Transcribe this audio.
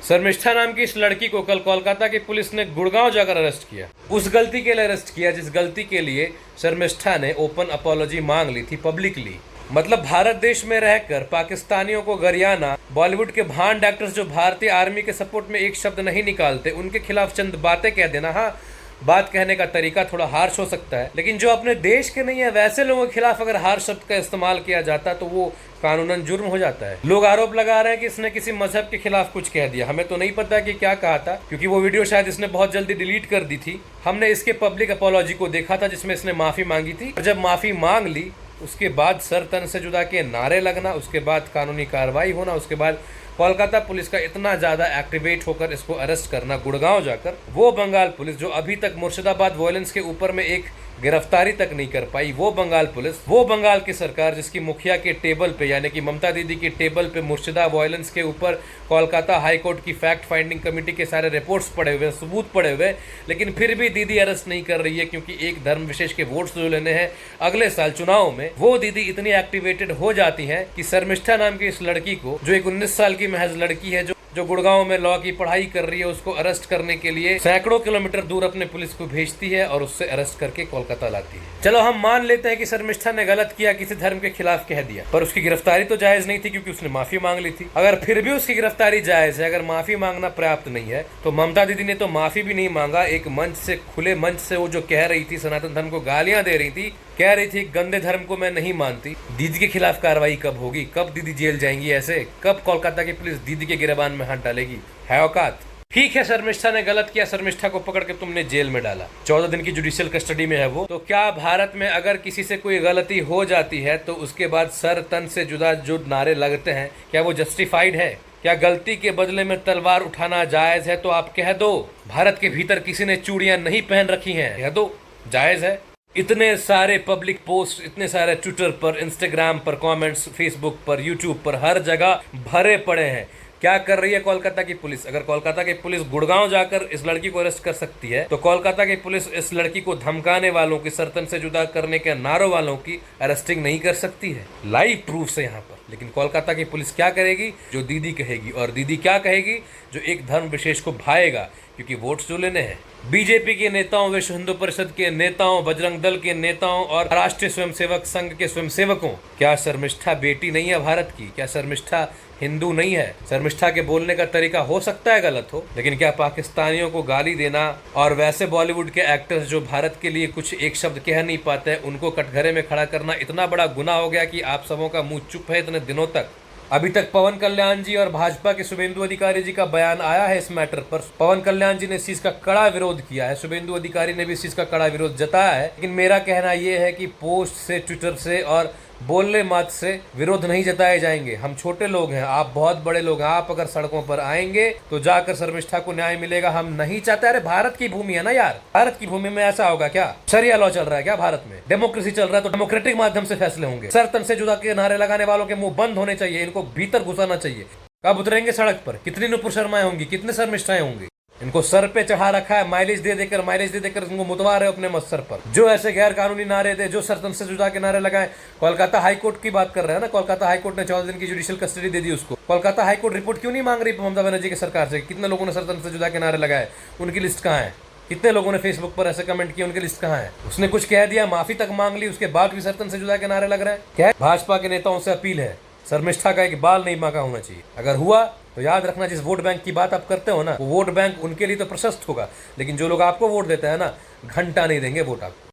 शर्मिष्ठा नाम की इस लड़की को कल कोलकाता की पुलिस ने गुड़गांव जाकर अरेस्ट किया। उस गलती के लिए अरेस्ट किया जिस गलती के लिए शर्मिष्ठा ने ओपन अपॉलॉजी मांग ली थी पब्लिकली। मतलब भारत देश में रहकर पाकिस्तानियों को गरियाना, बॉलीवुड के भांड एक्टर्स जो भारतीय आर्मी के सपोर्ट में एक शब्द नहीं निकालते, उनके खिलाफ चंद बातें कह देना। हाँ, बात कहने का तरीका थोड़ा हार्श हो सकता है, लेकिन जो अपने देश के नहीं है वैसे लोगों के खिलाफ अगर हार्श शब्द का इस्तेमाल किया जाता तो वो कानूनन जुर्म हो जाता है। लोग आरोप लगा रहे हैं कि इसने किसी मजहब के खिलाफ कुछ कह दिया। हमें तो नहीं पता कि क्या कहा था, क्योंकि वो वीडियो शायद इसने बहुत जल्दी डिलीट कर दी थी। हमने इसके पब्लिक अपॉलॉजी को देखा था जिसमें इसने माफी मांगी थी, और जब माफी मांग ली उसके बाद सर तन से जुदा के नारे लगना, उसके बाद कानूनी कार्रवाई होना, उसके बाद कोलकाता पुलिस का इतना ज्यादा एक्टिवेट होकर इसको अरेस्ट करना गुड़गांव जाकर। वो बंगाल पुलिस जो अभी तक मुर्शिदाबाद वायलेंस के ऊपर में एक गिरफ्तारी तक नहीं कर पाई, वो बंगाल पुलिस, वो बंगाल की सरकार जिसकी मुखिया के टेबल पे यानी कि ममता दीदी के टेबल पे मुर्शिदा वायलेंस के ऊपर कोलकाता हाई कोर्ट की फैक्ट फाइंडिंग कमेटी के सारे रिपोर्ट्स पड़े हुए, सबूत पड़े हुए, लेकिन फिर भी दीदी अरेस्ट नहीं कर रही है, क्योंकि एक धर्म विशेष के वोट्स जो लेने हैं अगले साल चुनाव में, वो दीदी इतनी एक्टिवेटेड हो जाती है कि शर्मिष्ठा नाम की इस लड़की को, जो एक 19 साल की महज लड़की है, जो गुड़गांव में लॉ की पढ़ाई कर रही है, उसको अरेस्ट करने के लिए सैकड़ों किलोमीटर दूर अपने पुलिस को भेजती है और उससे अरेस्ट करके कोलकाता लाती है। चलो हम मान लेते हैं कि शर्मिष्ठा ने गलत किया, किसी धर्म के खिलाफ कह दिया, पर उसकी गिरफ्तारी तो जायज नहीं थी क्योंकि उसने माफी मांग ली थी। अगर फिर भी उसकी गिरफ्तारी जायज है, अगर माफी मांगना पर्याप्त नहीं है, तो ममता दीदी ने तो माफी भी नहीं मांगा, एक मंच से, खुले मंच से वो जो कह रही थी, सनातन धर्म को गालियां दे रही थी, कह रही थी गंदे धर्म को मैं नहीं मानती। दीदी के खिलाफ कार्रवाई कब होगी? कब दीदी जेल जाएंगी? ऐसे कब कोलकाता की पुलिस दीदी के गिरबान में हाथ डालेगी? है औकात? ठीक है, शर्मिष्ठा ने गलत किया, शर्मिष्ठा को पकड़ के तुमने जेल में डाला, 14 दिन की जुडिशियल कस्टडी में है वो। तो क्या भारत में अगर किसी से कोई गलती हो जाती है तो उसके बाद सर तन से जुदा जो नारे लगते हैं, क्या वो जस्टिफाइड है? क्या गलती के बदले में तलवार उठाना जायज है? तो आप कह दो भारत के भीतर किसी ने चूड़ियां नहीं पहन रखी हैं, कह दो जायज है। इतने सारे पब्लिक पोस्ट, इतने सारे ट्विटर पर, इंस्टाग्राम पर कमेंट्स, फेसबुक पर, यूट्यूब पर, हर जगह भरे पड़े हैं। क्या कर रही है कोलकाता की पुलिस? अगर कोलकाता की पुलिस गुड़गांव जाकर इस लड़की को अरेस्ट कर सकती है, तो कोलकाता की पुलिस इस लड़की को धमकाने वालों की, सरतन से जुदा करने के नारों वालों की अरेस्टिंग नहीं कर सकती है? लाइव प्रूफ है यहाँ पर। लेकिन कोलकाता की पुलिस क्या करेगी? जो दीदी कहेगी। और दीदी क्या कहेगी? जो एक धर्म विशेष को भाएगा, क्योंकि वोट्स जो लेने हैं। बीजेपी के नेताओं, विश्व हिंदू परिषद के नेताओं, बजरंग दल के नेताओं और राष्ट्रीय स्वयंसेवक संघ के स्वयंसेवकों, क्या शर्मिष्ठा बेटी नहीं है भारत की? क्या शर्मिष्ठा हिंदू नहीं है? शर्मिष्ठा के बोलने का तरीका हो सकता है गलत हो, लेकिन क्या पाकिस्तानियों को गाली देना और वैसे बॉलीवुड के एक्टर्स जो भारत के लिए कुछ एक शब्द कह नहीं पाते, उनको कटघरे में खड़ा करना इतना बड़ा गुनाह हो गया कि आप सबों का मुंह चुप है इतने दिनों तक? अभी तक पवन कल्याण जी और भाजपा के शुभेंदु अधिकारी जी का बयान आया है इस मैटर पर। पवन कल्याण जी ने इस चीज का कड़ा विरोध किया है, शुभेंदु अधिकारी ने भी इस चीज का कड़ा विरोध जताया है। लेकिन मेरा कहना यह है कि पोस्ट से, ट्विटर से और बोलने मत से विरोध नहीं जताए जाएंगे। हम छोटे लोग हैं, आप बहुत बड़े लोग हैं। आप अगर सड़कों पर आएंगे तो जाकर शर्मिष्ठा को न्याय मिलेगा। हम नहीं चाहते। अरे भारत की भूमि है ना यार, भारत की भूमि में ऐसा होगा क्या? शरिया लॉ चल रहा है क्या भारत में? डेमोक्रेसी चल रहा है तो डेमोक्रेटिक माध्यम से फैसले होंगे। सर तन से जुदा के नारे लगाने वालों के मुंह बंद होने चाहिए, इनको भीतर घुसाना चाहिए। कब उतरेंगे सड़क पर? कितनी नुपुर शर्माएं होंगी, कितने शर्मिष्ठाएं होंगी? इनको सर पे चढ़ा रखा है, माइलेज दे देकर इनको मुतवा रहे हो अपने मत्सर पर। जो ऐसे गैर कानूनी नारे दे, जो सरतन से जुदा के नारे लगाए। कोलकाता हाई कोर्ट की बात कर रहे हैं ना, कोलकाता हाई कोर्ट ने 14 दिन की जुडिशियल कस्टडी दे दी उसको। कोलकाता हाई कोर्ट रिपोर्ट क्यों नहीं मांग रही ममता बनर्जी की सरकार से? कितने लोगों ने सरतन से जुदा के नारे लगाए, उनकी लिस्ट कहाँ है? कितने लोगों ने फेसबुक पर ऐसे कमेंट किए, उनकी लिस्ट कहाँ है? उसने कुछ कह दिया, माफी तक मांग ली, उसके बाद भी सरतन से जुदा के नारे लग रहे हैं। क्या भाजपा के नेताओं से अपील है, शर्मिष्ठा का एक बाल नहीं बांका होना चाहिए। अगर हुआ तो याद रखना, जिस वोट बैंक की बात आप करते हो ना, वो वोट बैंक उनके लिए तो प्रशस्त होगा, लेकिन जो लोग आपको वोट देते हैं ना, घंटा नहीं देंगे वोट आपको।